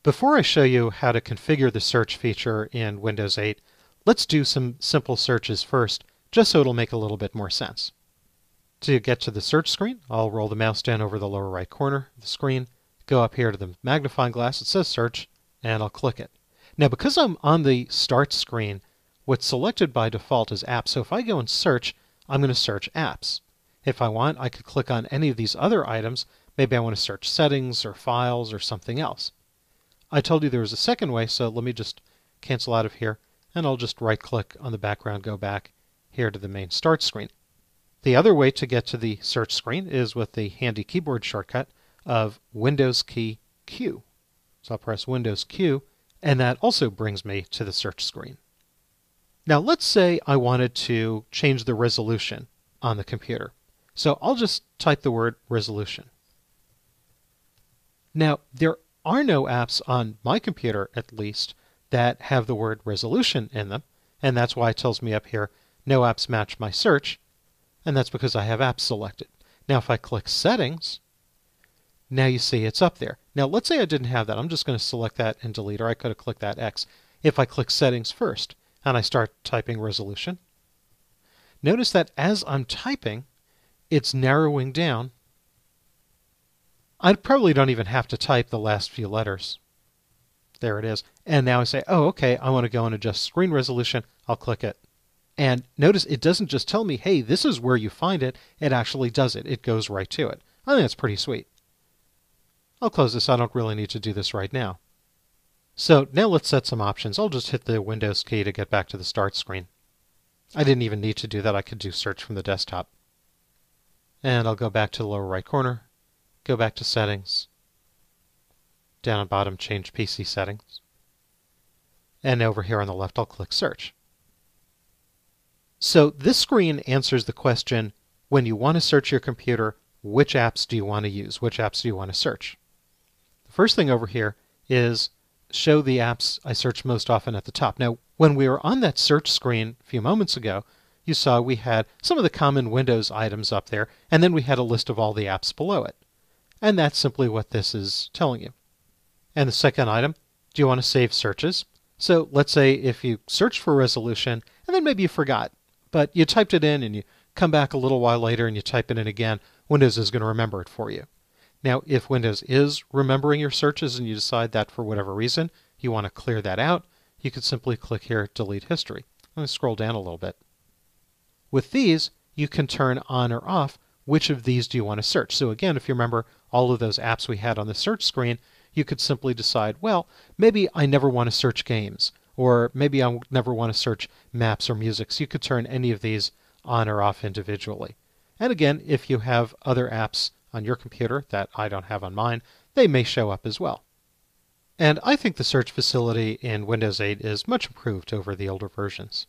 Before I show you how to configure the search feature in Windows 8, let's do some simple searches first, just so it'll make a little bit more sense. To get to the search screen, I'll roll the mouse down over the lower right corner of the screen, go up here to the magnifying glass, it says search, and I'll click it. Now because I'm on the start screen, what's selected by default is apps, so if I go and search, I'm going to search apps. If I want, I could click on any of these other items. Maybe I want to search settings or files or something else. I told you there was a second way, so let me just cancel out of here, and I'll just right-click on the background, go back here to the main start screen. The other way to get to the search screen is with the handy keyboard shortcut of Windows key Q. So I'll press Windows Q, and that also brings me to the search screen. Now let's say I wanted to change the resolution on the computer. So I'll just type the word resolution. Now there are no apps on my computer, at least, that have the word resolution in them, and that's why it tells me up here, no apps match my search, and that's because I have apps selected. Now if I click settings, now you see it's up there. Now let's say I didn't have that. I'm just going to select that and delete, or I could have clicked that X. If I click settings first, and I start typing resolution, notice that as I'm typing, it's narrowing down. I probably don't even have to type the last few letters. There it is. And now I say, oh, okay, I want to go and adjust screen resolution. I'll click it. And notice it doesn't just tell me, hey, this is where you find it. It actually does it. It goes right to it. I think that's pretty sweet. I'll close this. I don't really need to do this right now. So now let's set some options. I'll just hit the Windows key to get back to the start screen. I didn't even need to do that. I could do search from the desktop. And I'll go back to the lower right corner. Go back to settings, down at bottom change PC settings, and over here on the left I'll click search. So this screen answers the question, when you want to search your computer, which apps do you want to use? Which apps do you want to search? The first thing over here is show the apps I search most often at the top. Now when we were on that search screen a few moments ago, you saw we had some of the common Windows items up there, and then we had a list of all the apps below it. And that's simply what this is telling you. And the second item, do you want to save searches? So let's say if you searched for resolution and then maybe you forgot, but you typed it in and you come back a little while later and you type it in again, Windows is going to remember it for you. Now, if Windows is remembering your searches and you decide that for whatever reason you want to clear that out, you could simply click here, delete history. I'm going to scroll down a little bit. With these, you can turn on or off which of these do you want to search. So again, if you remember all of those apps we had on the search screen, you could simply decide, well, maybe I never want to search games, or maybe I never want to search maps or music. So you could turn any of these on or off individually. And again, if you have other apps on your computer that I don't have on mine, they may show up as well. And I think the search facility in Windows 8 is much improved over the older versions.